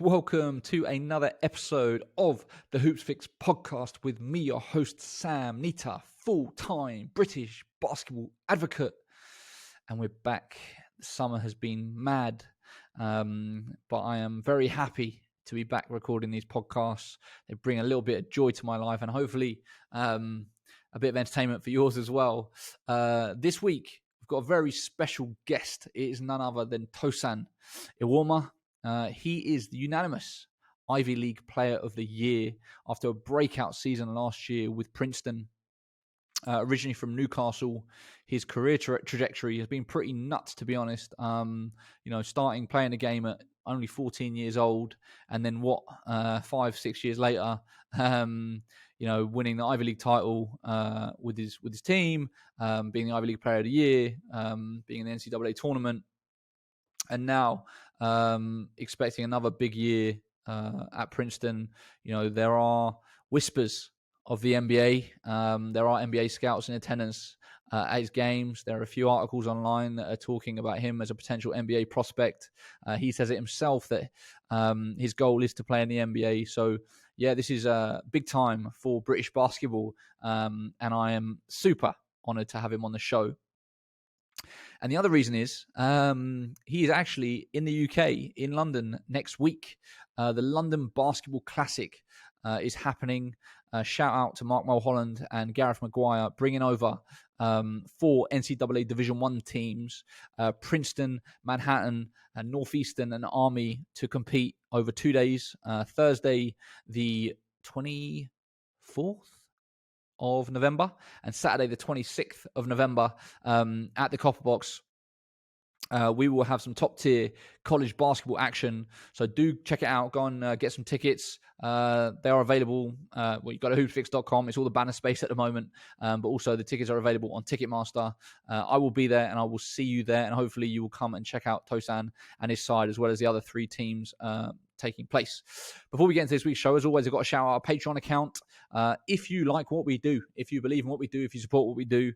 Welcome to another episode of the Hoopsfix Podcast with me, your host, Sam Nita, full-time British basketball advocate. And we're back. The summer has been mad, but I am very happy to be back recording these podcasts. They bring a little bit of joy to my life and hopefully a bit of entertainment for yours as well. This week, we've got a very special guest. It is none other than Tosan Evbuomwan. He is the unanimous Ivy League Player of the Year after a breakout season last year with Princeton. Originally from Newcastle, his career trajectory has been pretty nuts, to be honest. Starting playing the game at only 14 years old, and then 5-6 years later, winning the Ivy League title with his team, being the Ivy League Player of the Year, being in the NCAA tournament, and now expecting another big year at Princeton. There are whispers of the NBA. There are NBA scouts in attendance at his games. There are a few articles online that are talking about him as a potential NBA prospect. He says it himself that his goal is to play in the NBA. So, yeah, this is a big time for British basketball, and I am super honoured to have him on the show. And the other reason is he is actually in the UK, in London, next week. The London Basketball Classic is happening. Shout out to Mark Mulholland and Gareth Maguire bringing over 4 NCAA Division 1 teams, Princeton, Manhattan, and Northeastern and Army to compete over 2 days. Thursday, the 24th of November, and Saturday, the 26th of November at the Copper Box. We will have some top tier college basketball action. So do check it out. Go and get some tickets. They are available. You've got to hoopsfix.com. It's all the banner space at the moment. But also the tickets are available on Ticketmaster. I will be there and I will see you there. And hopefully you will come and check out Tosan and his side, as well as the other 3 teams taking place. Before we get into this week's show, as always, I've got to shout out our Patreon account. If you like what we do, if you believe in what we do, if you support what we do,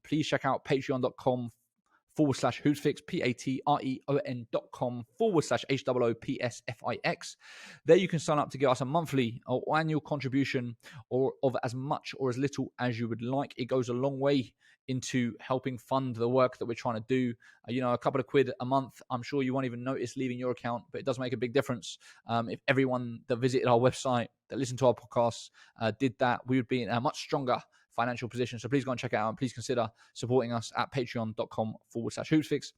please check out patreon.com/Hoopsfix, patreon.com/HOOPSFIX. There you can sign up to give us a monthly or annual contribution or of as much or as little as you would like. It goes a long way into helping fund the work that we're trying to do. A couple of quid a month, I'm sure you won't even notice leaving your account, but it does make a big difference. If everyone that visited our website, that listened to our podcasts, did that, we would be in a much stronger financial position. So please go and check it out and please consider supporting us at patreon.com/Hoopsfix.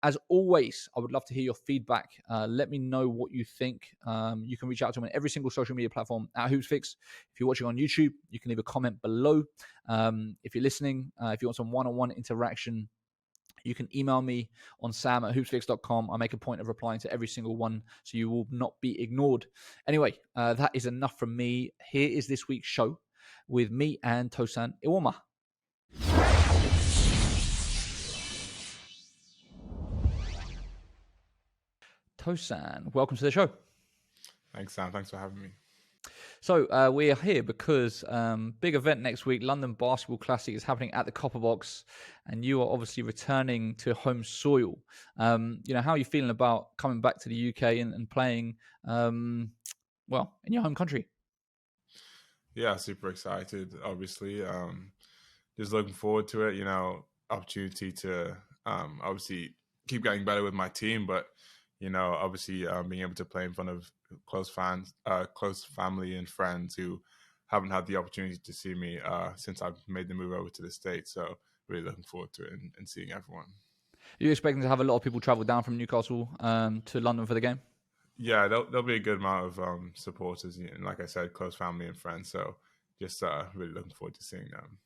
As always, I would love to hear your feedback. Let me know what you think. You can reach out to me on every single social media platform at Hoopsfix. If you're watching on YouTube, you can leave a comment below. If you're listening, if you want some one-on-one interaction, you can email me on sam@hoopsfix.com. I make a point of replying to every single one, so you will not be ignored. Anyway, that is enough from me. Here is this week's show with me and Tosan Evbuomwan. Tosan, welcome to the show. Thanks, Sam. Thanks for having me. So we are here because big event next week, London Basketball Classic is happening at the Copper Box, and you are obviously returning to home soil. How are you feeling about coming back to the UK and playing, in your home country? Yeah, super excited, obviously. Just looking forward to it, opportunity to obviously keep getting better with my team, but, obviously being able to play in front of close family and friends who haven't had the opportunity to see me since I've made the move over to the States. So really looking forward to it and seeing everyone. Are you expecting to have a lot of people travel down from Newcastle to London for the game? Yeah, there'll be a good amount of supporters, and like I said, close family and friends. So just really looking forward to seeing them.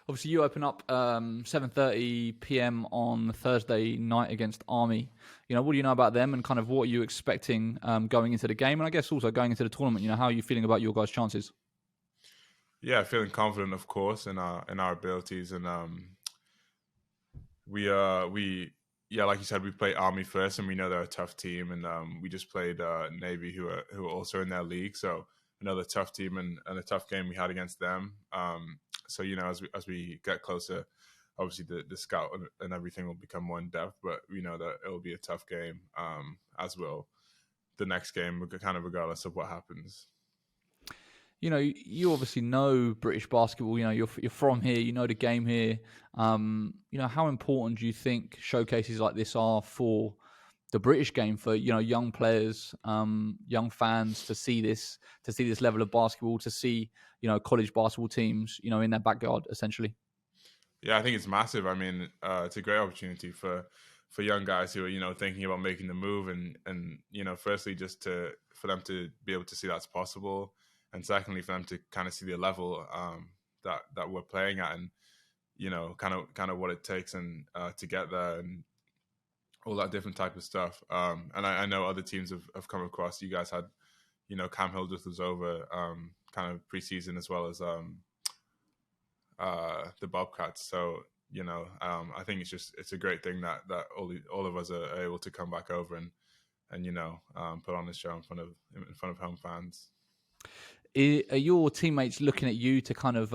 Obviously, you open up 7:30 p.m. on Thursday night against Army. What do you know about them, and kind of what are you expecting going into the game, and I guess also going into the tournament? How are you feeling about your guys' chances? Yeah, feeling confident, of course, in our abilities, and we like you said, we play Army first, and we know they're a tough team, and we just played Navy, who are also in their league, so another tough team and a tough game we had against them. So as we get closer, obviously the scout and everything will become more in depth, but we know that it will be a tough game, as will the next game, kind of regardless of what happens. You know, you obviously know British basketball. You know, you're from here. You know the game here. You know, how important do you think showcases like this are for the British game, for young players, young fans to see this level of basketball, to see college basketball teams in their backyard essentially? Yeah, I think it's massive. I mean, it's a great opportunity for young guys who are thinking about making the move, and firstly just for them to be able to see that's possible, and secondly for them to kind of see the level that we're playing at, and kind of what it takes and to get there, and all that different type of stuff. And I know other teams have come across. You guys had Cam Hildreth was over kind of preseason, as well as the Bobcats. So I think it's a great thing that all of us are able to come back over and put on this show in front of home fans. Are your teammates looking at you to kind of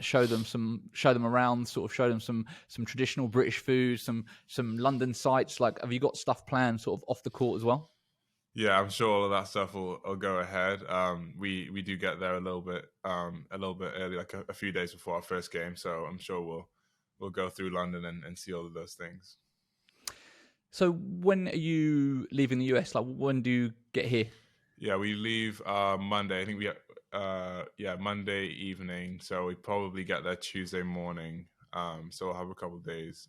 show them around, sort of show them some traditional British food, some London sights? Like, have you got stuff planned sort of off the court as well? Yeah, I'm sure all of that stuff will go ahead. We do get there a little bit early, like a few days before our first game. So I'm sure we'll go through London and see all of those things. So when are you leaving the US? Like, when do you get here? Yeah, we leave Monday. I think Monday evening. So we probably get there Tuesday morning. So we'll have a couple of days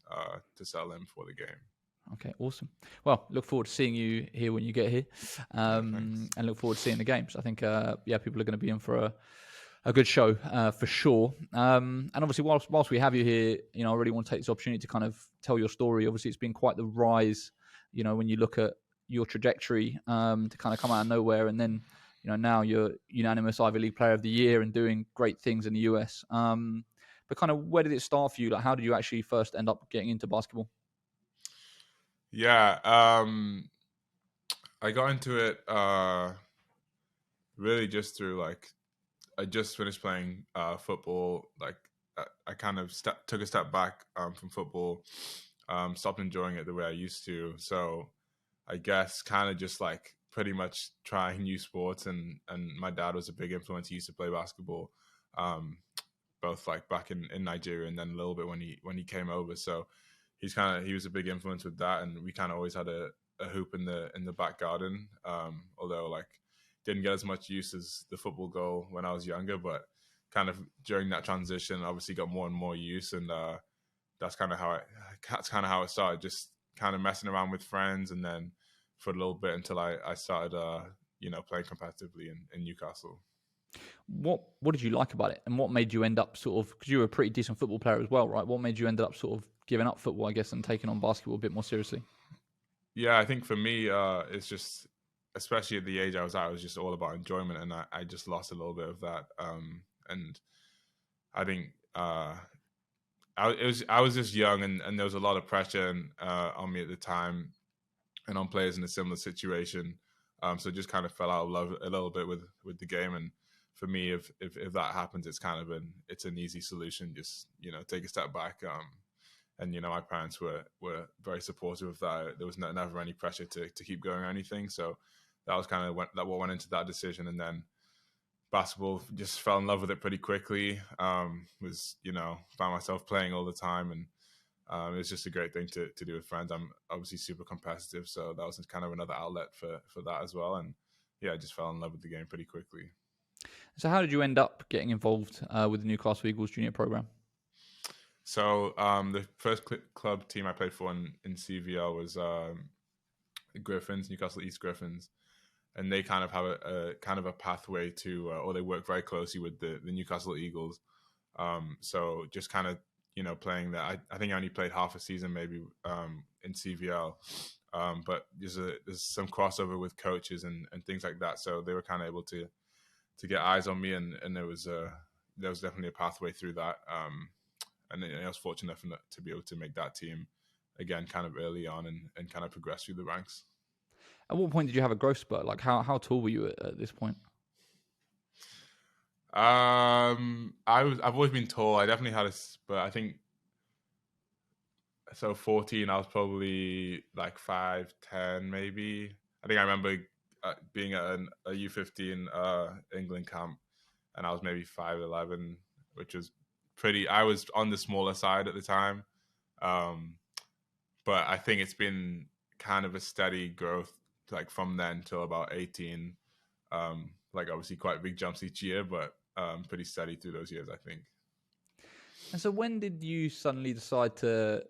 to settle in before the game. Okay, awesome. Well, look forward to seeing you here when you get here, and look forward to seeing the games. I think, people are going to be in for a good show for sure. And obviously, whilst we have you here, I really want to take this opportunity to kind of tell your story. Obviously, it's been quite the rise, when you look at your trajectory to kind of come out of nowhere, and then now you're unanimous Ivy League Player of the Year and doing great things in the US. But kind of, where did it start for you? Like, how did you actually first end up getting into basketball? Yeah, I got into it really just through I just finished playing football. Like I kind of took a step back from football, stopped enjoying it the way I used to. So I guess kind of just pretty much trying new sports, and my dad was a big influence. He used to play basketball, both back in Nigeria and then a little bit when he came over. So he was a big influence with that, and we kind of always had a hoop in the back garden. Although didn't get as much use as the football goal when I was younger, but kind of during that transition, obviously got more and more use, and that's kind of how it started. Just kind of messing around with friends, and then for a little bit until I started playing competitively in Newcastle. What did you like about it, and what made you end up sort of, because you were a pretty decent football player as well, right? What made you end up sort of giving up football, I guess, and taking on basketball a bit more seriously? Yeah, I think for me, it's just, especially at the age I was at, it was just all about enjoyment, and I just lost a little bit of that. And I think I was just young, and there was a lot of pressure on me at the time, and on players in a similar situation. So just kind of fell out of love a little bit with the game. And for me, if that happens, it's kind of it's an easy solution. Just take a step back. And my parents were very supportive of that. There was never any pressure to keep going or anything. So that was kind of what went into that decision. And then basketball, just fell in love with it pretty quickly. Found myself playing all the time, and it was just a great thing to do with friends. I'm obviously super competitive, so that was kind of another outlet for that as well. And yeah, I just fell in love with the game pretty quickly. So how did you end up getting involved with the Newcastle Eagles junior program? So the first club team I played for in CVL was Griffins, Newcastle East Griffins, and they kind of have a pathway to, or they work very closely with the Newcastle Eagles. So just kind of playing that. I think I only played half a season maybe in CVL, but there's some crossover with coaches and things like that. So they were kind of able to get eyes on me, and there was definitely a pathway through that. And I was fortunate enough to be able to make that team again, kind of early on, and kind of progress through the ranks. At what point did you have a growth spurt? Like, how tall were you at this point? I've always been tall. I definitely had a spurt. I think so. 14, I was probably 5'10", maybe. I think I remember being at a U15 England camp, and I was maybe 5'11", which was pretty. I was on the smaller side at the time, but I think it's been kind of a steady growth, like from then till about 18. Like obviously quite big jumps each year, but pretty steady through those years, I think. And so when did you suddenly decide to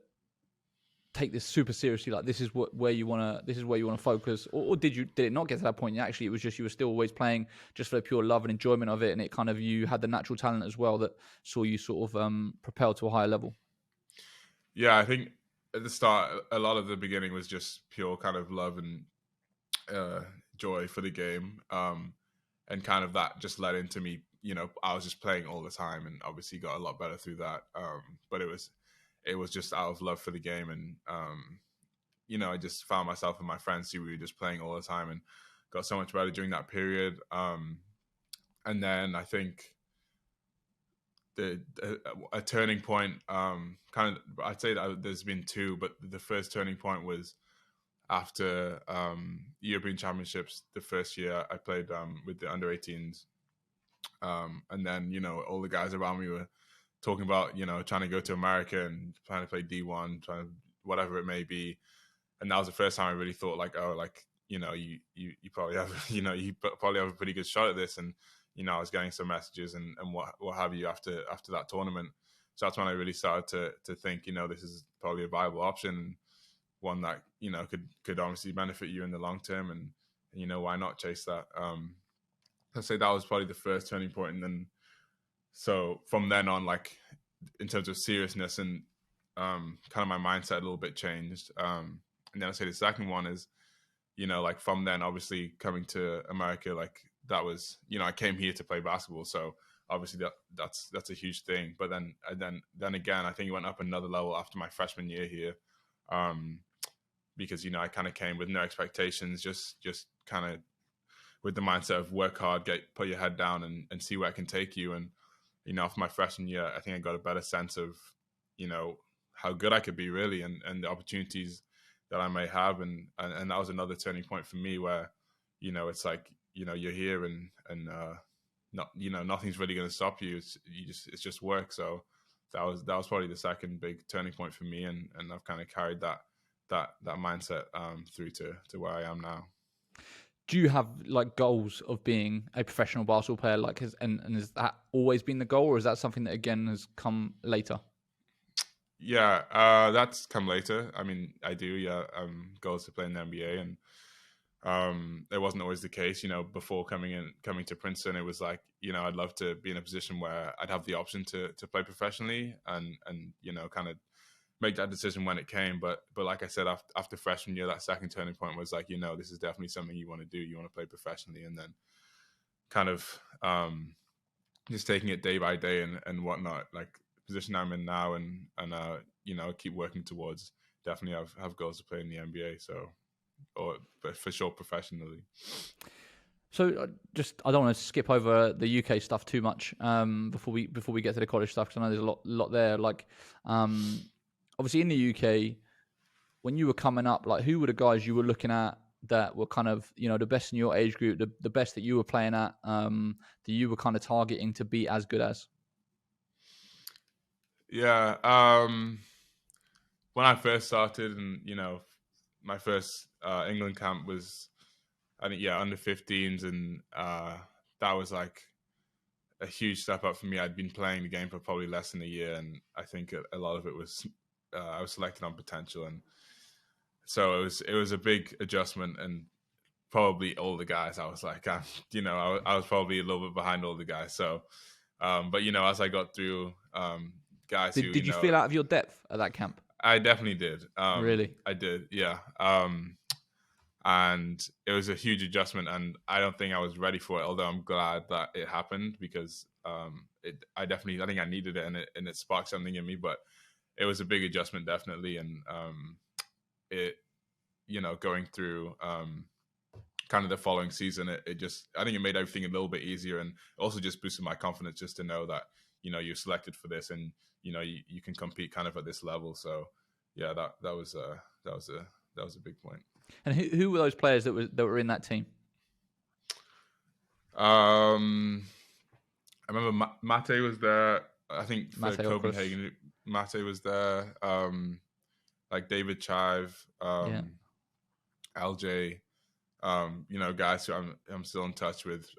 take this super seriously? Like this is where you want to focus, or did it not get to that point? Actually, it was just you were still always playing just for the pure love and enjoyment of it, and it kind of you had the natural talent as well that saw you sort of propel to a higher level. Yeah, I think at the start, a lot of the beginning was just pure kind of love and joy for the game, and kind of that just led into me. I was just playing all the time, and obviously got a lot better through that. But it was just out of love for the game, and I just found myself and my friends who we were just playing all the time, and got so much better during that period. And then I think a turning point, kind of, I'd say that there's been two, but the first turning point was after European Championships. The first year I played with the under 18s, and then all the guys around me were talking about trying to go to America and trying to play D1, trying to, whatever it may be. And that was the first time I really thought like, oh, like you probably have you probably have a pretty good shot at this. And I was getting some messages and what have you after that tournament. So that's when I really started to think this is probably a viable option, one that could honestly benefit you in the long term, and why not chase that. I'd say that was probably the first turning point. And then so from then on, like in terms of seriousness and kind of my mindset a little bit changed. And then I'd say the second one is, like from then obviously coming to America, like that was, I came here to play basketball. So obviously that's a huge thing. But then again, I think it went up another level after my freshman year here. Because, I kind of came with no expectations, just kind of with the mindset of work hard, put your head down and see where it can take you. And, for my freshman year, I think I got a better sense of, how good I could be really, and the opportunities that I may have. And that was another turning point for me where, it's like, you're here and not, nothing's really going to stop you. It's just work. So that was probably the second big turning point for me. And I've kind of carried that mindset through to where I am now. Do you have like goals of being a professional basketball player? Like, has that always been the goal, or is that something that again has come later? Yeah, that's come later. I mean, I do. Yeah, goals to play in the NBA, and it wasn't always the case. Before coming to Princeton, it was like I'd love to be in a position where I'd have the option to play professionally, and kind of make that decision when it came. But like I said, after freshman year, that second turning point was like, this is definitely something you want to do. You want to play professionally. And then kind of just taking it day by day and whatnot, like the position I'm in now and keep working towards. Definitely have goals to play in the NBA. But for sure, professionally. So I don't want to skip over the UK stuff too much before we get to the college stuff, because I know there's a lot there. Like, obviously in the UK, when you were coming up, like who were the guys you were looking at that were kind of, the best in your age group, the best that you were playing at, that you were kind of targeting to be as good as? Yeah. When I first started and, my first England camp was, I think, under 15s. And that was like a huge step up for me. I'd been playing the game for probably less than a year. And I think a lot of it was, I was selected on potential, and so it was a big adjustment. And probably all the guys, I was like, I was probably a little bit behind all the guys. So, but as I got through, guys did you feel out of your depth at that camp? I definitely did. Really, I did, yeah. And it was a huge adjustment, and I don't think I was ready for it. Although I'm glad that it happened, because I think I needed it, and it sparked something in me. But it was a big adjustment, definitely. And it, going through kind of the following season, it just, I think it made everything a little bit easier, and also just boosted my confidence just to know that, you're selected for this, and, you can compete kind of at this level. So yeah, that was a big point. And who were those players that were in that team? I remember Mate was there. I think for Mate, Copenhagen, Mate was there. Like David Chive, LJ, guys who I'm still in touch with,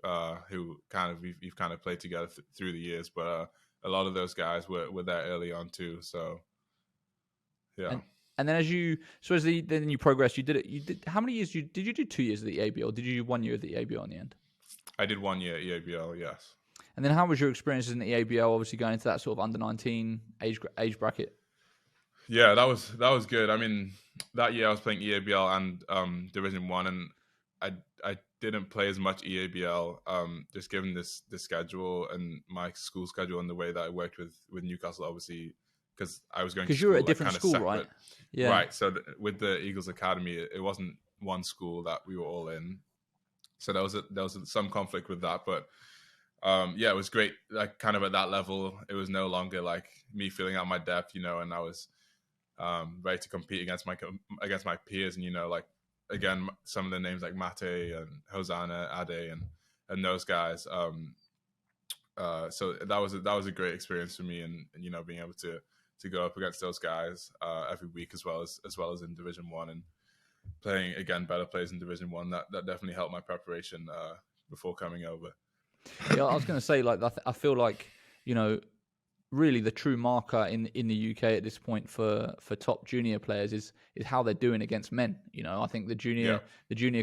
who kind of we've kind of played together through the years. But a lot of those guys were there early on too. So yeah. And then then you progressed. You did how many years? Did you do 2 years of the EABL? Or did you do 1 year of the EABL in the end? I did 1 year at EABL, yes. And then how was your experiences in the EABL? Obviously going into that sort of under 19 age bracket. Yeah, that was good. I mean, that year I was playing EABL and Division 1, and I didn't play as much EABL, just given this schedule and my school schedule and the way that I worked with Newcastle, obviously, because I was going to school, you're at a different school, separate. Right? Yeah. Right. So with the Eagles Academy, it wasn't one school that we were all in. So there was some conflict with that, but it was great. Like kind of at that level, it was no longer like me filling out my depth, and I was ready to compete against my peers, and like again some of the names like Mate and Hosanna, Ade, and those guys. So that was a great experience for me, and being able to go up against those guys every week as well as in Division 1 and playing again better players in Division 1. That definitely helped my preparation before coming over. Yeah, I was going to say, like, I feel like really the true marker in the UK at this point for top junior players is how they're doing against men. I think the junior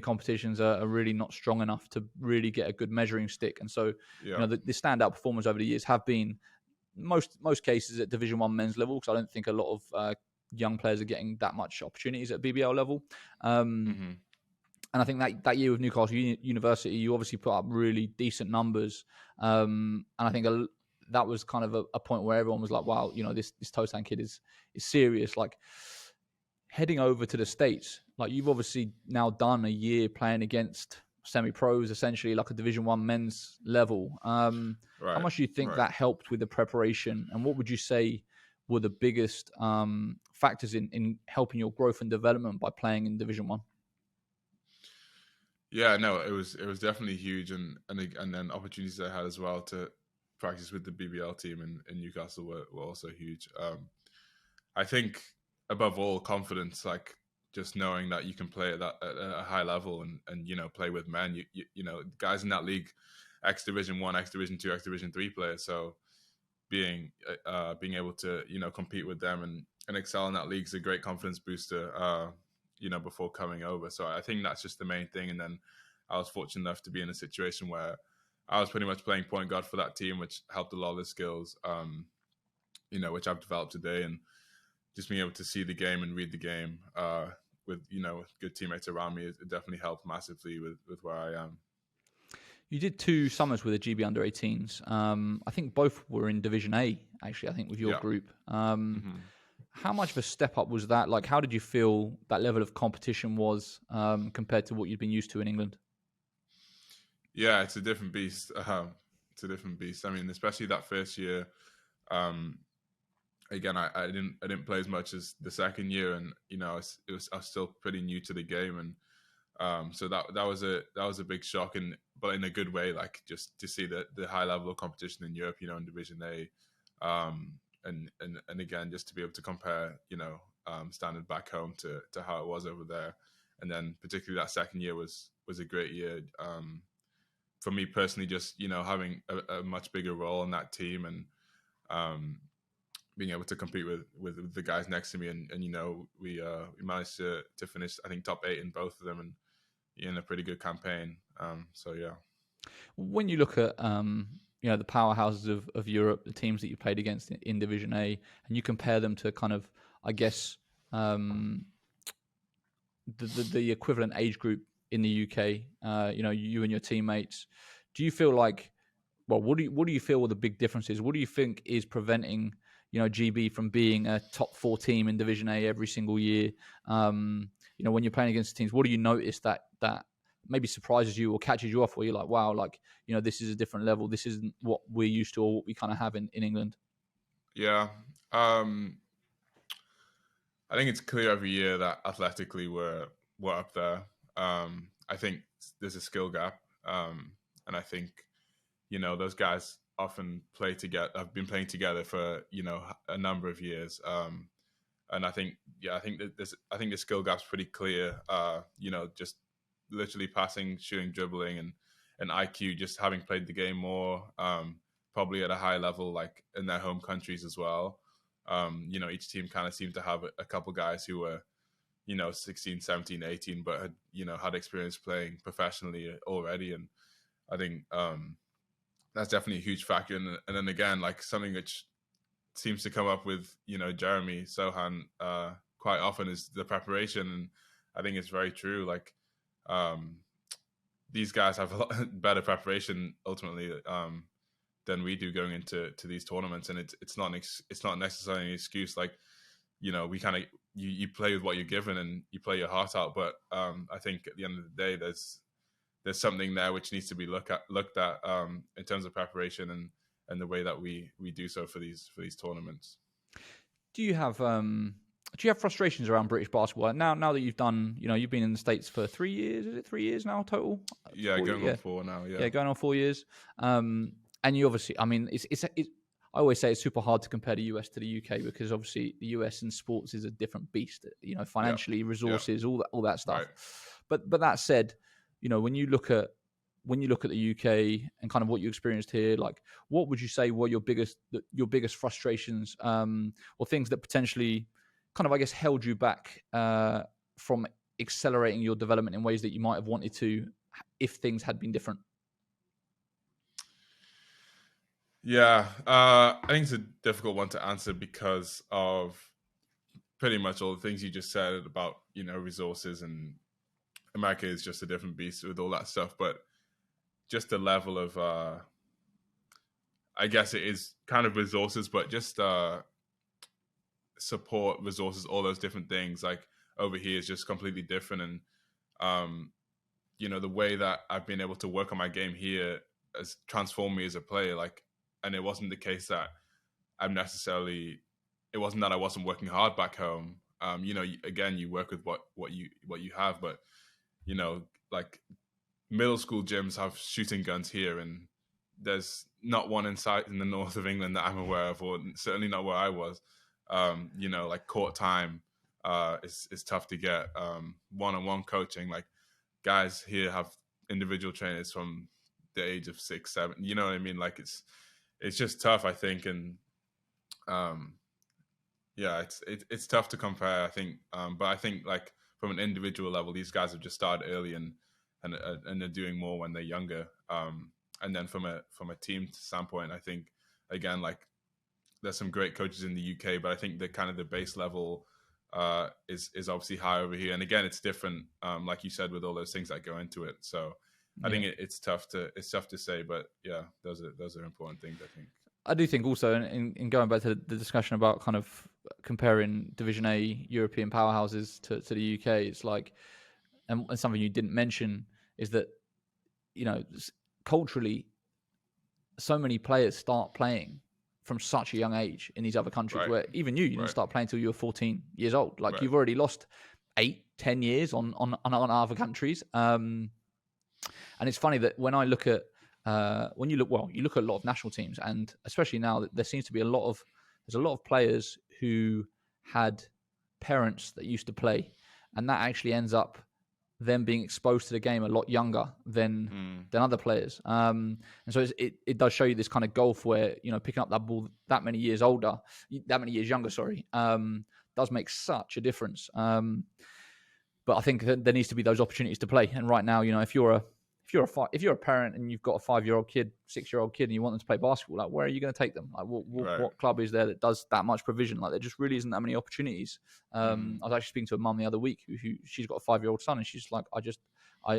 competitions are really not strong enough to really get a good measuring stick, and so the standout performers over the years have been most cases at Division 1 men's level, because I don't think a lot of young players are getting that much opportunities at BBL level. And I think that year with Newcastle University, you obviously put up really decent numbers, and I think that was kind of a point where everyone was like, wow, this Tosan kid is serious. Like, heading over to the States, like, you've obviously now done a year playing against semi-pros, essentially like a Division 1 men's level. Right, how much do you think that helped with the preparation, and what would you say were the biggest factors in helping your growth and development by playing in Division 1? Yeah, no, it was definitely huge, and then opportunities I had as well to practice with the BBL team in Newcastle were also huge. I think above all, confidence, like just knowing that you can play at a high level and play with men. You guys in that league, ex Division 1, ex Division 2, ex Division 3 players. So being able to compete with them and excel in that league is a great confidence booster. Before coming over. So I think that's just the main thing. And then I was fortunate enough to be in a situation where I was pretty much playing point guard for that team, which helped a lot of the skills, which I've developed today. And just being able to see the game and read the game with good teammates around me, it definitely helped massively with where I am. You did 2 summers with the GB U18s. I think both were in Division A, actually, I think, with your group. How much of a step up was that? Like, how did you feel that level of competition was compared to what you'd been used to in England? Yeah, it's a different beast. It's a different beast. I mean, especially that first year. Again, I didn't play as much as the second year, and I was still pretty new to the game, and so that was a big shock, but in a good way. Like, just to see the high level of competition in Europe, in Division A. And again, just to be able to compare, standing back home to how it was over there, and then particularly that second year was a great year for me personally. Just having a much bigger role in that team, and being able to compete with the guys next to me, and we managed to finish, I think, top 8 in both of them, and in a pretty good campaign. So yeah. When you look at the powerhouses of Europe, the teams that you played against in Division A, and you compare them to kind of, I guess, the equivalent age group in the UK, you and your teammates, do you feel like, well, what do you feel are the big differences? What do you think is preventing, GB from being a top 4 team in Division A every single year? When you're playing against teams, what do you notice that maybe surprises you or catches you off, where you're like, wow, like, this is a different level. This isn't what we're used to or what we kind of have in England. Yeah. I think it's clear every year that athletically we're were up there. I think there's a skill gap, and I think those guys often play together. Have been playing together for a number of years, and I think the skill gap's pretty clear. Just literally passing, shooting, dribbling, and IQ. Just having played the game more, probably at a high level, like in their home countries as well. Each team kind of seemed to have a couple guys who were 16, 17, 18, but had experience playing professionally already. And I think that's definitely a huge factor. And then again, like something which seems to come up with, Jeremy Sohan quite often is the preparation. And I think it's very true. Like these guys have a lot better preparation ultimately than we do going into these tournaments. And it's not necessarily an excuse. Like, we kind of, you play with what you're given and you play your heart out. But I think at the end of the day, there's something there which needs to be looked at in terms of preparation and the way that we do so for these tournaments. Do you have frustrations around British basketball now that you've done? You've been in the States for 3 years. Is it 3 years now total? Yeah, going on 4 now. Yeah, going on 4 years. And you obviously, I mean, it's I always say it's super hard to compare the US to the UK because obviously the US in sports is a different beast. Financially, resources, all that stuff. Right. But that said, when you look at the UK and kind of what you experienced here, like what would you say were your biggest frustrations, or things that potentially kind of, I guess, held you back from accelerating your development in ways that you might have wanted to if things had been different? Yeah, I think it's a difficult one to answer because of pretty much all the things you just said about, resources, and America is just a different beast with all that stuff. But just the level of, I guess it is kind of resources, but just support, resources, all those different things. Like over here is just completely different. And, the way that I've been able to work on my game here has transformed me as a player. Like, and it wasn't the case that it wasn't that I wasn't working hard back home. Again, you work with what you have, but, like middle school gyms have shooting guns here, and there's not one in the north of England that I'm aware of, or certainly not where I was. Like court time is tough to get. One-on-one coaching, like guys here have individual trainers from the age of 6, 7. You know what I mean? Like it's just tough, I think, and it's tough to compare, I think. But I think like from an individual level, these guys have just started early and they're doing more when they're younger. And then from a team standpoint, I think again, like there's some great coaches in the UK, but I think the kind of the base level is obviously high over here. And again, it's different, like you said, with all those things that go into it. So I think it's tough to say, but yeah, those are important things, I think. I do think also, in going back to the discussion about kind of comparing Division A European powerhouses to the UK, it's like, and something you didn't mention is that, culturally, so many players start playing from such a young age in these other countries, where even you didn't start playing until you were 14 years old. Like you've already lost 8-10 years on other countries. And it's funny that when I look at, you look at a lot of national teams, and especially now there seems to be there's a lot of players who had parents that used to play, and that actually ends up them being exposed to the game a lot younger than other players. And so it does show you this kind of gulf where, picking up that ball that many years younger, does make such a difference. But I think that there needs to be those opportunities to play. And right now, if you're a parent and you've got a 5-year-old kid, 6-year-old kid, and you want them to play basketball, like where are you going to take them? Like what club is there that does that much provision? Like there just really isn't that many opportunities. I was actually speaking to a mum the other week who she's got a 5-year-old son, and she's like,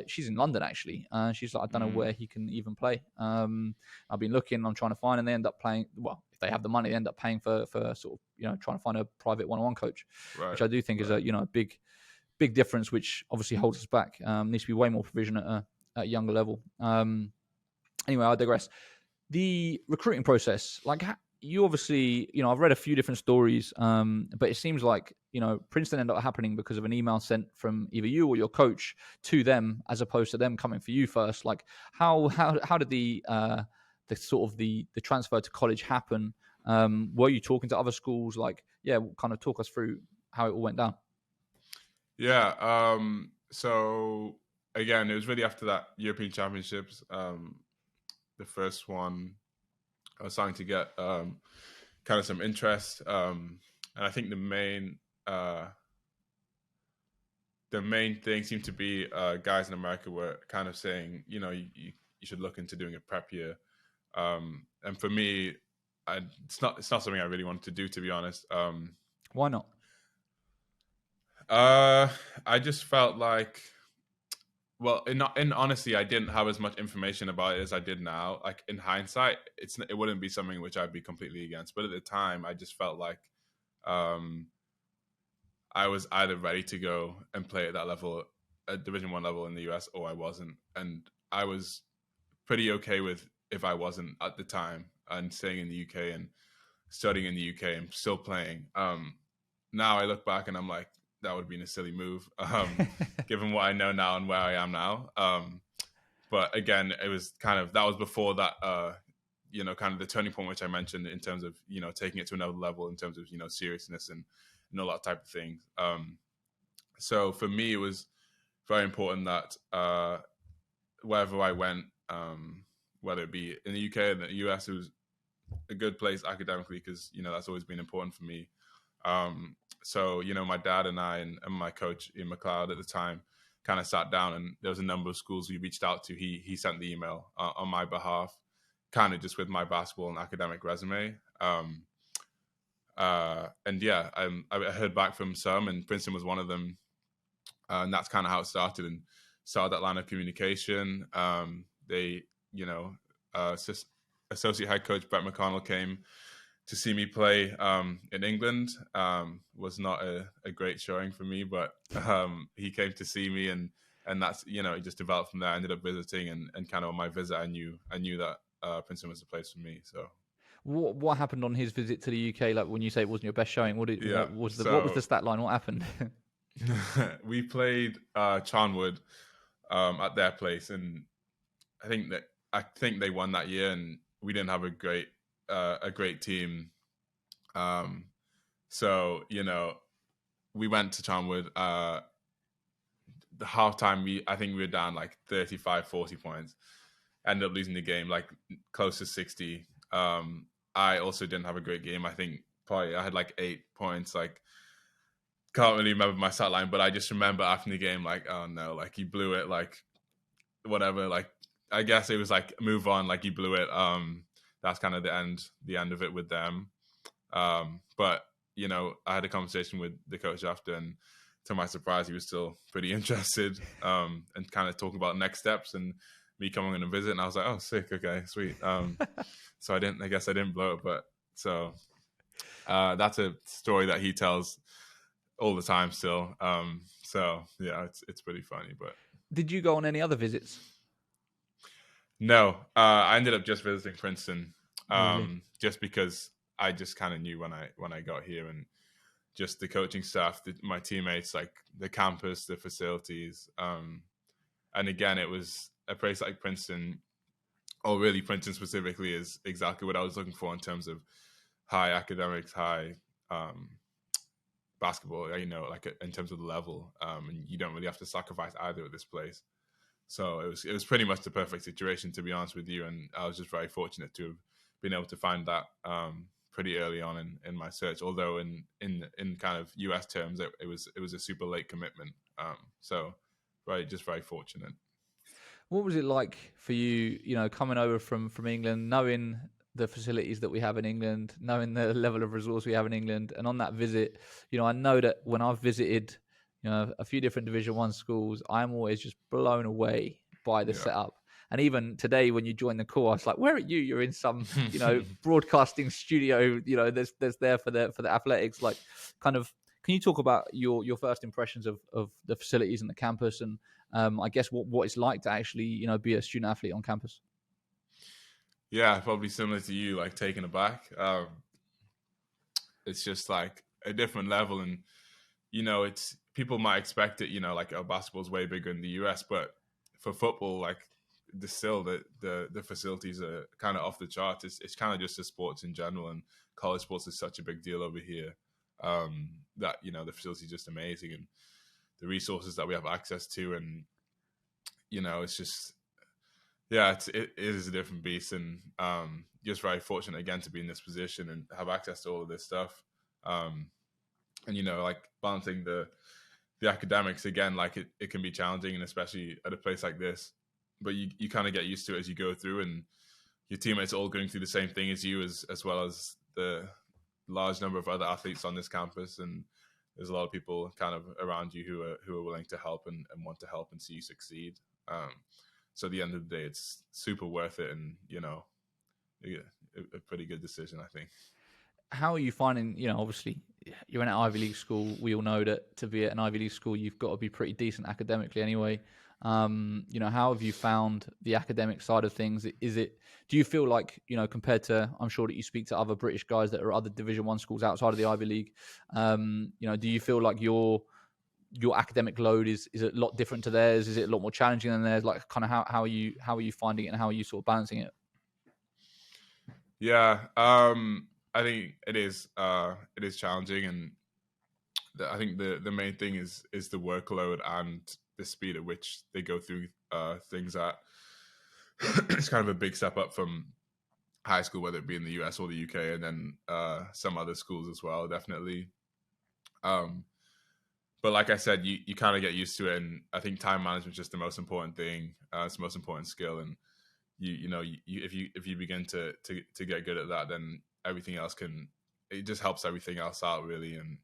she's in London actually. She's like, I don't know where he can even play. I've been looking, I'm trying to find, and they end up playing. Well, if they have the money, they end up paying for sort of, trying to find a private one-on-one coach, which I do think is a big difference, which obviously holds us back. Needs to be way more provision at a younger level. Anyway, I digress. The recruiting process, like you obviously, I've read a few different stories, but it seems like, Princeton ended up happening because of an email sent from either you or your coach to them, as opposed to them coming for you first. Like, how did the sort of the transfer to college happen? Were you talking to other schools? Like, kind of talk us through how it all went down. Yeah. So again, it was really after that European Championships. The first one, I was starting to get kind of some interest, and I think the main thing seemed to be guys in America were kind of saying, you should look into doing a prep year. And for me, it's not something I really wanted to do, to be honest. Why not? I just felt like, well, in honesty, I didn't have as much information about it as I did now. Like, in hindsight, it wouldn't be something which I'd be completely against. But at the time, I just felt like I was either ready to go and play at that level, at Division I level in the US, or I wasn't. And I was pretty okay with if I wasn't at the time, and staying in the UK and studying in the UK and still playing. Now I look back and I'm like, that would have been a silly move, given what I know now and where I am now. But again, it was that was before that, kind of the turning point, which I mentioned in terms of, taking it to another level in terms of, seriousness and all that type of thing. So for me, it was very important that wherever I went, whether it be in the UK or the US, it was a good place academically, because, that's always been important for me. So, my dad and I and my coach, Ian McLeod, at the time, kind of sat down, and there was a number of schools we reached out to. He sent the email on my behalf, kind of just with my basketball and academic resume. And I heard back from some, and Princeton was one of them. And that's kind of how it started, and started that line of communication. They, associate head coach Brett McConnell came to see me play in England. Was not a great showing for me, but he came to see me, and that's, it just developed from there. I ended up visiting, and kind of on my visit, I knew that Princeton was the place for me. So what happened on his visit to the UK? Like, when you say it wasn't your best showing, what was the stat line? What happened? We played Charnwood at their place, and I think they won that year, and we didn't have a great team. So, we went to Charnwood. The halftime, I think we were down like 35, 40 points. Ended up losing the game, like close to 60. I also didn't have a great game. I think probably I had like 8 points. Like, can't really remember my stat line, but I just remember after the game, like, oh no, like, you blew it, like, whatever. Like, I guess it was like, move on, like, you blew it. That's kind of the end of it with them. But, I had a conversation with the coach after, and to my surprise, he was still pretty interested, and kind of talking about next steps and me coming on a visit. And I was like, oh, sick. Okay, sweet. So I guess I didn't blow it, but so that's a story that he tells all the time still. So yeah, it's pretty funny. But did you go on any other visits? No, I ended up just visiting Princeton, Really? just because I just kind of knew when I got here, and just the coaching staff, my teammates, like the campus, the facilities, and again, it was a place like Princeton, or really Princeton specifically, is exactly what I was looking for in terms of high academics, high basketball, like in terms of the level, and you don't really have to sacrifice either at this place. So it was pretty much the perfect situation, to be honest with you, and I was just very fortunate to have been able to find that pretty early on in my search. Although in kind of US terms, it was a super late commitment. So just very fortunate. What was it like for you, coming over from England, knowing the facilities that we have in England, knowing the level of resource we have in England, and on that visit, I know that when I've visited, a few different Division I schools, I'm always just blown away by the setup. And even today, when you join the call, I was like, "Where are you? You're in some, broadcasting studio. There's there for the athletics. Like, kind of, can you talk about your first impressions of the facilities and the campus, and I guess what it's like to actually, be a student athlete on campus?" Yeah, probably similar to you, like taken aback. It's just like a different level, and it's people might expect it. Like basketball's way bigger in the US, but for football, like the facilities are kind of off the charts. It's kind of just the sports in general, and college sports is such a big deal over here. That the facility is just amazing, and the resources that we have access to, and it's just it is a different beast, and just very fortunate again to be in this position and have access to all of this stuff. And like balancing the academics again, like it can be challenging, and especially at a place like this. But you kind of get used to it as you go through, and your teammates are all going through the same thing as you, as well as the large number of other athletes on this campus, and there's a lot of people kind of around you who are willing to help and want to help and see you succeed. So at the end of the day, it's super worth it, and a pretty good decision, I think. How are you finding, obviously you're in an Ivy League school. We all know that to be at an Ivy League school, you've got to be pretty decent academically anyway. How have you found the academic side of things? Do you feel like, compared to, I'm sure that you speak to other British guys that are other Division 1 schools outside of the Ivy League, do you feel like your academic load is a lot different to theirs? Is it a lot more challenging than theirs? Like kind of how are you finding it, and how are you sort of balancing it? Yeah. I think it is challenging, and I think the main thing is the workload and the speed at which they go through things. That it's kind of a big step up from high school, whether it be in the US or the UK, and then some other schools as well, definitely. But like I said, you kind of get used to it, and I think time management is just the most important thing. It's the most important skill, and if you begin to get good at that, then everything else it just helps everything else out, really. And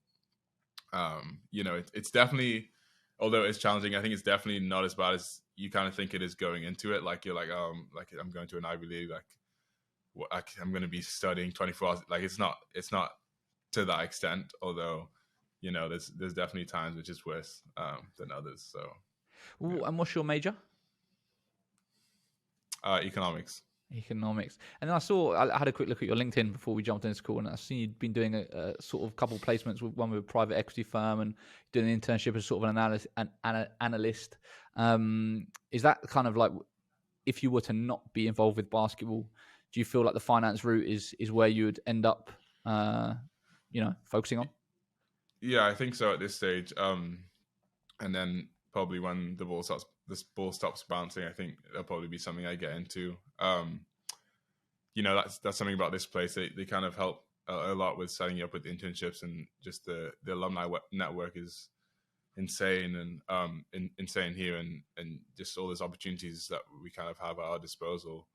it's definitely, although it's challenging, I think it's definitely not as bad as you kind of think it is going into it. Like you're like I'm going to an Ivy League, I'm going to be studying 24 hours. Like it's not to that extent, although there's definitely times which is worse than others. So Ooh, and what's your major? Economics. And then I had a quick look at your LinkedIn before we jumped into this call, and I seen you'd been doing a sort of couple of placements with one with a private equity firm, and doing an internship as sort of an analyst. Is that kind of like, if you were to not be involved with basketball, do you feel like the finance route is where you would end up, focusing on? Yeah, I think so at this stage. And then probably when the ball stops bouncing, I think that'll probably be something I get into. That's something about this place. They kind of help a lot with setting you up with internships, and just the alumni network is insane, and insane here, and just all those opportunities that we kind of have at our disposal.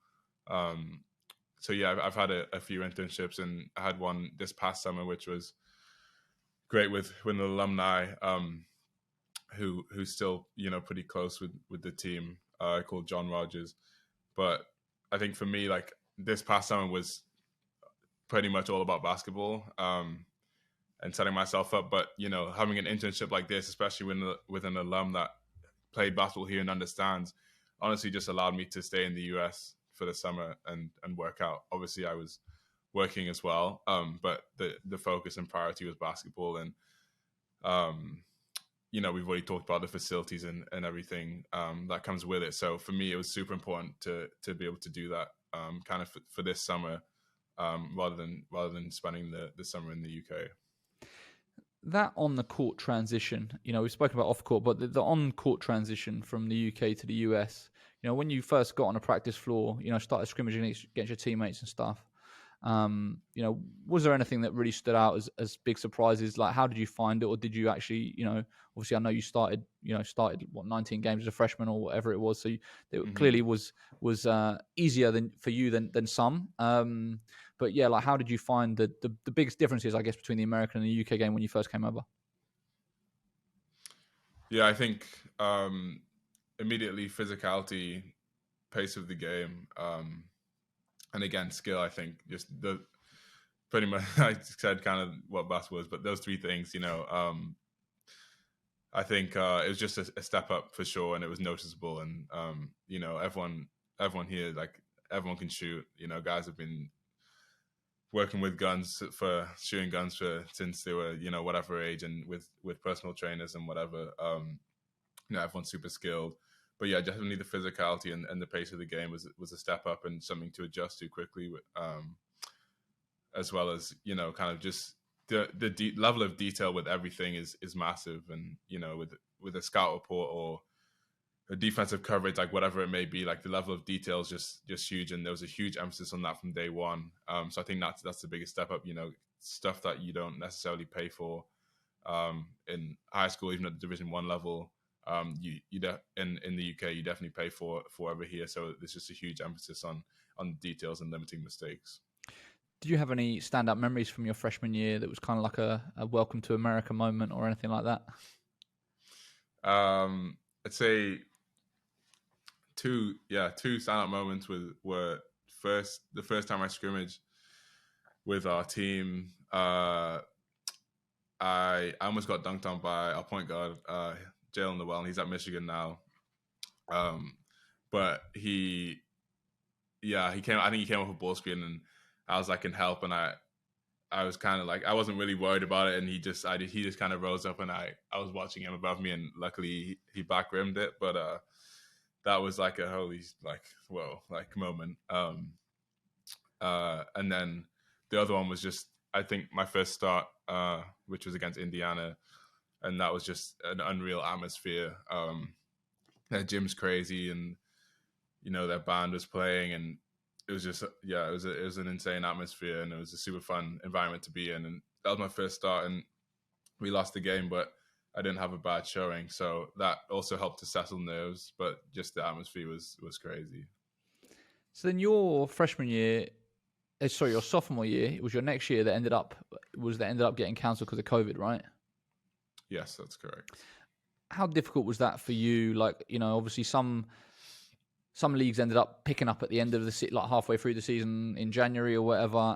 So yeah, I've had a few internships, and I had one this past summer, which was great with an alumni who's still pretty close with the team, called John Rogers. But I think for me, like, this past summer was pretty much all about basketball, and setting myself up. But having an internship like this, especially with an alum that played basketball here and understands, honestly just allowed me to stay in the US for the summer and work out. Obviously I was working as well, but the focus and priority was basketball. And we've already talked about the facilities and everything that comes with it. So for me, it was super important to be able to do that kind of for this summer, rather than spending the summer in the UK. That on the court transition, we've spoken about off court, but the on court transition from the UK to the US, when you first got on a practice floor, started scrimmaging against your teammates and stuff, was there anything that really stood out as big surprises? Like, how did you find it? Or did you actually, obviously I know you started 19 games as a freshman or whatever it was. So it clearly was easier for you than some. But yeah, like, how did you find the biggest differences, I guess, between the American and the UK game when you first came over? Yeah, I think immediately physicality, pace of the game, and again, skill. I think just pretty much I said kind of what basketball is, but those three things, I think it was just a step up for sure, and it was noticeable. And everyone here, like, everyone can shoot. You know, guys have been working with guns shooting guns since they were, you know, whatever age, and with personal trainers and whatever. You know, everyone's super skilled. But yeah, definitely the physicality and the pace of the game was a step up and something to adjust to quickly. As well as, you know, kind of just the level of detail with everything is massive. And, you know, with a scout report or a defensive coverage, like whatever it may be, like the level of detail is just huge. And there was a huge emphasis on that from day one. So I think that's the biggest step up, you know, stuff that you don't necessarily pay for in high school, even at the Division 1 level. In the UK, you definitely pay for over here. So there's just a huge emphasis on details and limiting mistakes. Did you have any standout memories from your freshman year that was kind of like a welcome to America moment or anything like that? I'd say two standout moments were the first time I scrimmaged with our team. I almost got dunked on by our point guard, Jalen Noel, and he's at Michigan now. But he came. I think he came off a ball screen, and I was like in help, and I was kind of like, I wasn't really worried about it, and he just kind of rose up, and I was watching him above me, and luckily he back rimmed it. But that was like a holy moment. And then the other one was just, I think, my first start, which was against Indiana. And that was just an unreal atmosphere. Their gym's crazy, and you know, their band was playing, and it was just it was an insane atmosphere, and it was a super fun environment to be in. And that was my first start, and we lost the game, but I didn't have a bad showing, so that also helped to settle nerves. But just the atmosphere was crazy. So then your sophomore year, it was your next year that ended up getting cancelled because of COVID, right? Yes, that's correct. How difficult was that for you? Like, you know, obviously some leagues ended up picking up at the end of like halfway through the season in January or whatever.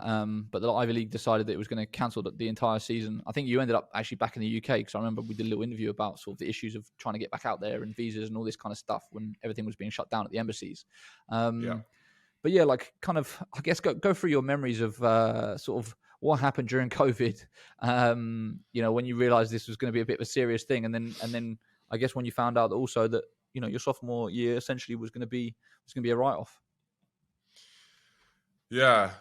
But the Ivy League decided that it was going to cancel the entire season. I think you ended up actually back in the UK, because I remember we did a little interview about sort of the issues of trying to get back out there and visas and all this kind of stuff when everything was being shut down at the embassies. But yeah, like kind of, I guess go through your memories of sort of what happened during COVID. You know, when you realized this was going to be a bit of a serious thing, and then I guess when you found out also that, you know, your sophomore year essentially was going to be a write-off. Yeah,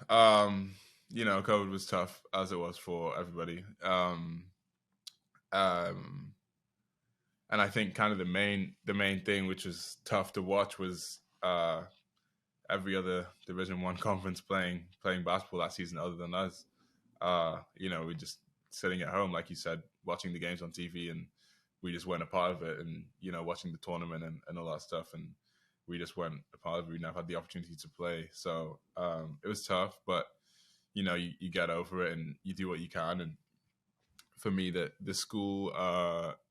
you know, COVID was tough, as it was for everybody. And I think kind of the main thing which was tough to watch was every other Division 1 conference playing basketball that season other than us. You know, we just sitting at home, like you said, watching the games on TV, and we just weren't a part of it. And, you know, watching the tournament and all that stuff, and we just weren't a part of it. We never had the opportunity to play. So it was tough, but, you know, you get over it and you do what you can. And for me, the school,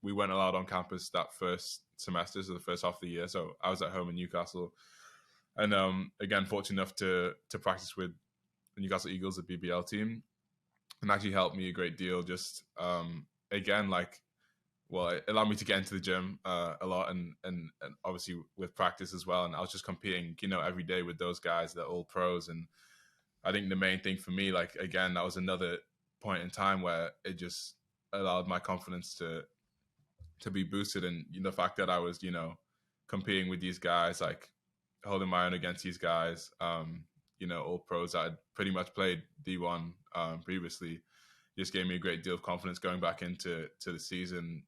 we weren't allowed on campus that first semester, so the first half of the year. So I was at home in Newcastle. And again, fortunate enough to practice with the Newcastle Eagles, the BBL team, and actually helped me a great deal. Just again, it allowed me to get into the gym a lot, and obviously with practice as well. And I was just competing, you know, every day with those guys. They're all pros, and I think the main thing for me, like, again, that was another point in time where it just allowed my confidence to be boosted, and, you know, the fact that I was, you know, competing with these guys, like holding my own against these guys, you know, all pros that had pretty much played D1 previously, just gave me a great deal of confidence going back into the season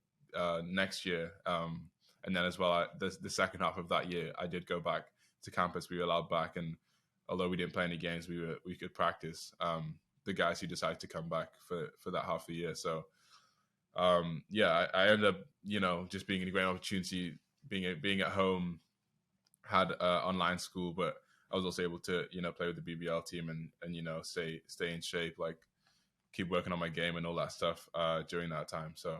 next year. And then as well, the second half of that year, I did go back to campus. We were allowed back, and although we didn't play any games, we could practice. The guys who decided to come back for that half a year. So I ended up, you know, just being a great opportunity, being at home, had online school, but I was also able to, you know, play with the BBL team and you know, stay in shape, like keep working on my game and all that stuff during that time. So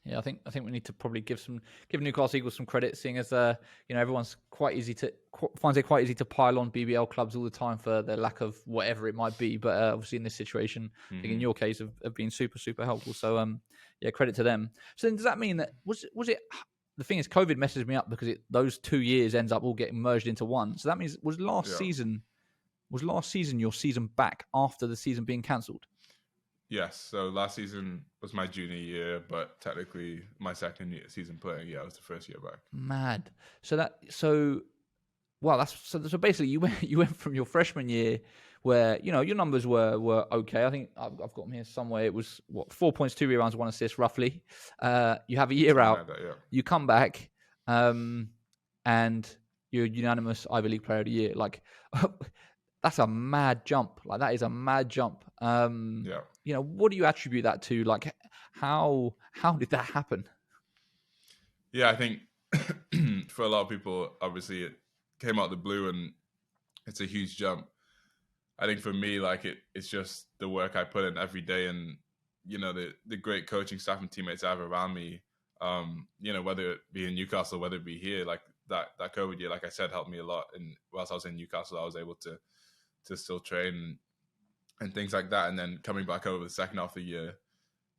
yeah, I think we need to probably give Newcastle Eagles some credit, seeing as you know, everyone's finds it quite easy to pile on BBL clubs all the time for their lack of whatever it might be. But obviously in this situation, I think in your case have been super helpful. So yeah, credit to them. So then does that mean that was it the thing is, COVID messes me up because those 2 years ends up all getting merged into one. So that means was last season your season back after the season being cancelled? Yes. So last season was my junior year, but technically my second season playing. Yeah, it was the first year back. Mad. Wow, so basically you went from your freshman year where, you know, your numbers were okay. I think I've got them here somewhere. It was 4 points, 2 rebounds, 1 assist roughly. You have a year out. Like that, yeah. You come back, and you're unanimous Ivy League Player of the Year. Like, that's a mad jump. Like, that is a mad jump. Yeah. You know, what do you attribute that to? Like, how did that happen? Yeah, I think for a lot of people, obviously it came out of the blue and it's a huge jump. I think for me, like it's just the work I put in every day, and you know the great coaching staff and teammates I have around me. You know, whether it be in Newcastle, whether it be here, like that COVID year, like I said, helped me a lot. And whilst I was in Newcastle, I was able to still train and things like that. And then coming back over the second half of the year,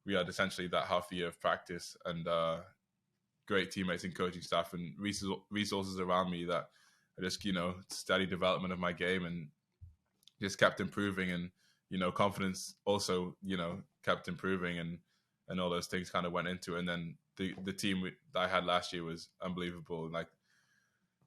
we had essentially that half a year of practice and great teammates and coaching staff and resources around me that are just, you know, steady development of my game and just kept improving. And, you know, confidence also, you know, kept improving and all those things kind of went into it. And then the team that I had last year was unbelievable. Like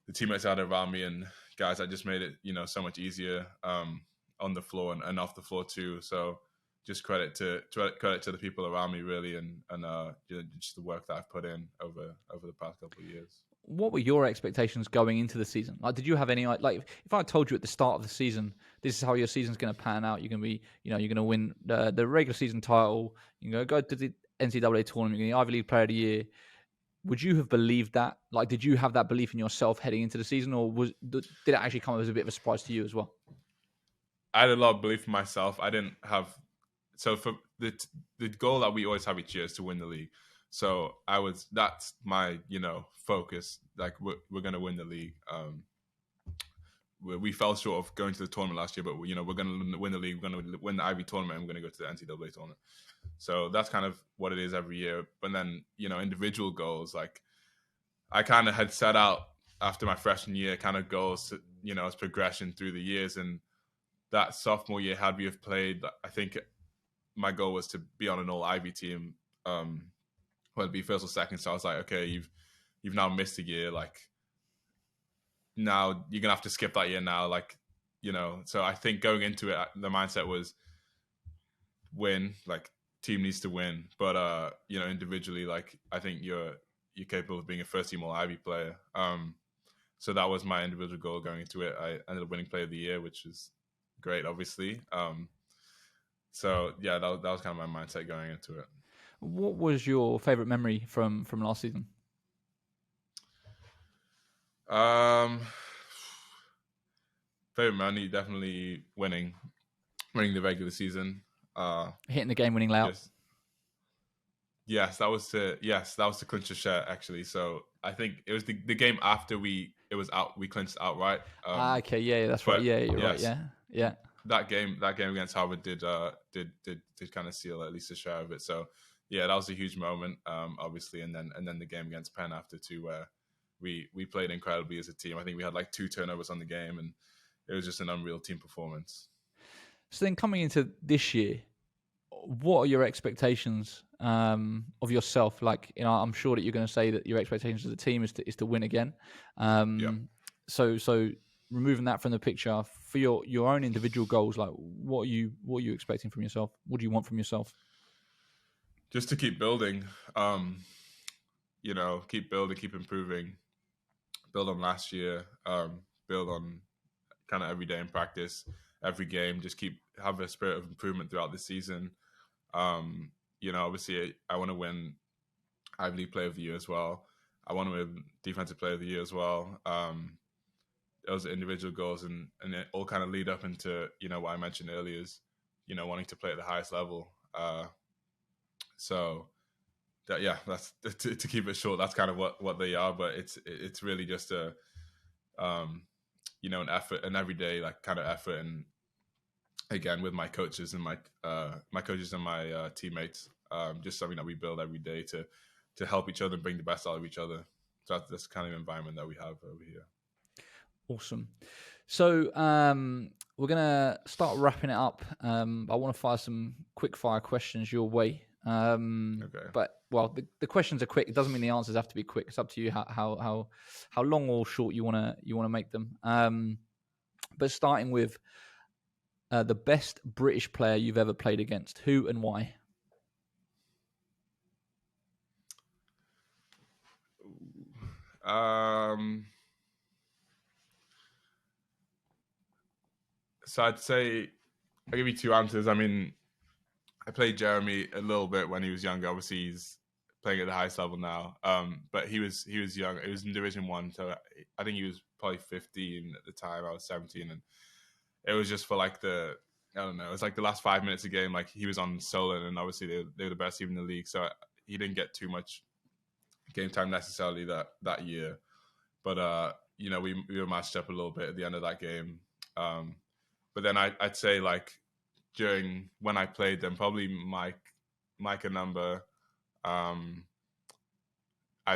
the teammates I had around me and guys, I just made it, you know, so much easier on the floor and off the floor too. So just credit to the people around me really, and you know, just the work that I've put in over the past couple of years. What were your expectations going into the season? Like, did you have any, like, if I told you at the start of the season, this is how your season's going to pan out, you're going to be, you know, you're going to win the regular season title, you're going to go to the NCAA tournament, you're going to be Ivy League Player of the Year, would you have believed that? Like, did you have that belief in yourself heading into the season, or did it actually come as a bit of a surprise to you as well? I had a lot of belief in myself. I didn't have, so for the goal that we always have each year is to win the league. So that's my, you know, focus. Like we're going to win the league. We fell short of going to the tournament last year, but you know, we're going to win the league. We're going to win the Ivy tournament. And we're going to go to the NCAA tournament. So that's kind of what it is every year. But then, you know, individual goals, like I kind of had set out after my freshman year, kind of goals, to, you know, as progression through the years. And that sophomore year, had we have played, I think my goal was to be on an all Ivy team, whether it be first or second. So I was like, okay, you've now missed a year. Like now you're gonna have to skip that year now. Like, you know, so I think going into it, the mindset was win. Like team needs to win, but you know, individually, like I think you're capable of being a first team all Ivy player. So that was my individual goal going into it. I ended up winning Player of the Year, which was great, obviously. So yeah, that was kind of my mindset going into it. What was your favorite memory from last season? Favorite memory, definitely winning the regular season. Hitting the game-winning layup. Yes, that was to clinch the shirt actually. So I think it was the game after we clinched outright. Okay, yeah, that's right. Yeah, you're right. Yeah. That game against Harvard did kind of seal at least a share of it. So yeah, that was a huge moment, obviously, and then the game against Penn after too, where we played incredibly as a team. I think we had like 2 turnovers on the game, and it was just an unreal team performance. So then, coming into this year, what are your expectations of yourself? Like, you know, I'm sure that you're going to say that your expectations as a team is to win again. So removing that from the picture, for your own individual goals, like what are you expecting from yourself? What do you want from yourself? Just to keep building, you know, keep building, keep improving, build on last year, build on kind of every day in practice, every game, just have a spirit of improvement throughout the season. You know, obviously I want to win Ivy League Player of the Year as well. I want to win Defensive Player of the Year as well. Those are individual goals, and it all kind of lead up into, you know, what I mentioned earlier is, you know, wanting to play at the highest level. So that, yeah, that's to keep it short. That's kind of what they are, but it's really just a, you know, an effort, an everyday like kind of effort, and again with my coaches and my teammates, just something that we build every day to help each other and bring the best out of each other. that's the kind of environment that we have over here. Awesome. So we're going to start wrapping it up. I want to fire some quick fire questions your way. Okay. But the questions are quick. It doesn't mean the answers have to be quick. It's up to you how long or short you want to make them. But starting with the best British player you've ever played against, who and why? So I'd say I'll give you two answers. I mean, I played Jeremy a little bit when he was younger. Obviously, he's playing at the highest level now. But he was young. It was in Division 1, so I think he was probably 15 at the time. I was 17, and it was just for like I don't know. It was like the last 5 minutes of the game. Like he was on Solon, and obviously they were the best team in the league. So he didn't get too much game time necessarily that year. But we were matched up a little bit at the end of that game. But then I'd say like during when I played them, probably Mike and number. I'd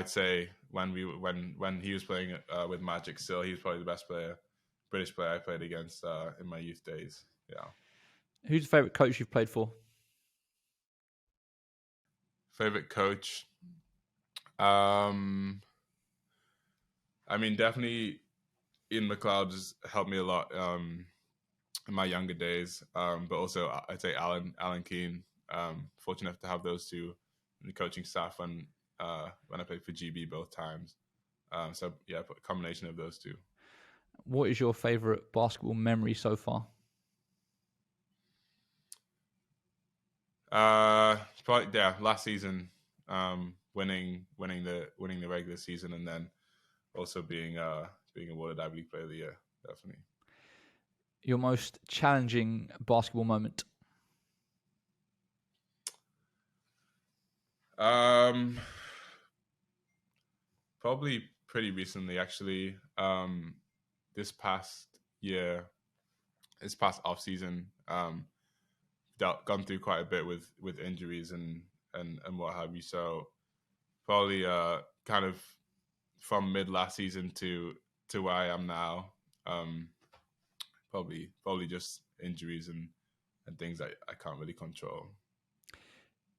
say when he was playing with Magic still, he was probably the best British player I played against in my youth days. Yeah. Who's your favorite coach you've played for? Favorite coach? I mean, definitely Ian McLeod has helped me a lot in my younger days. But also I'd say Alan Keane. Fortunate enough to have those two in the coaching staff when I played for GB both times. So yeah, a combination of those two. What is your favorite basketball memory so far? Probably last season, winning the regular season, and then also being awarded Ivy League Player of the Year, definitely. Your most challenging basketball moment? Probably pretty recently, actually. This past off season, gone through quite a bit with injuries and what have you. So probably kind of from mid last season to where I am now, probably just injuries and things that I can't really control.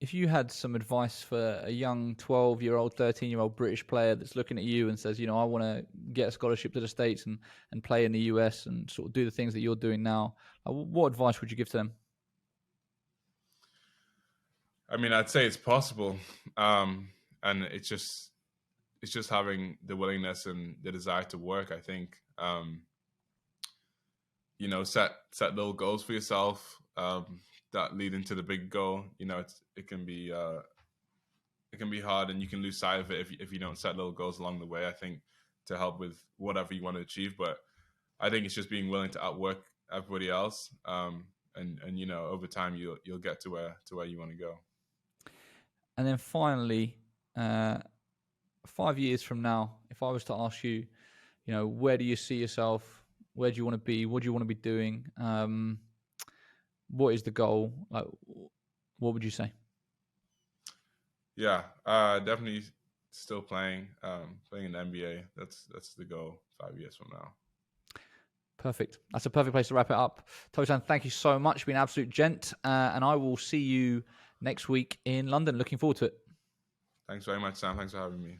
If you had some advice for a young 12-year-old, 13-year-old British player that's looking at you and says, I want to get a scholarship to the States and play in the US and sort of do the things that you're doing now, what advice would you give to them? I mean, I'd say it's possible. And it's just having the willingness and the desire to work, I think. Set little goals for yourself that lead into the big goal. It can be hard, and you can lose sight of it if you don't set little goals along the way, I think, to help with whatever you want to achieve. But I think it's just being willing to outwork everybody else, and over time you'll get to where you want to go. And then finally, 5 years from now, if I was to ask you, where do you see yourself? Where do you want to be? What do you want to be doing? What is the goal? Like, what would you say? Yeah, definitely still playing in the NBA. That's the goal 5 years from now. Perfect. That's a perfect place to wrap it up. Tosan, thank you so much. You've been an absolute gent. And I will see you next week in London. Looking forward to it. Thanks very much, Sam. Thanks for having me.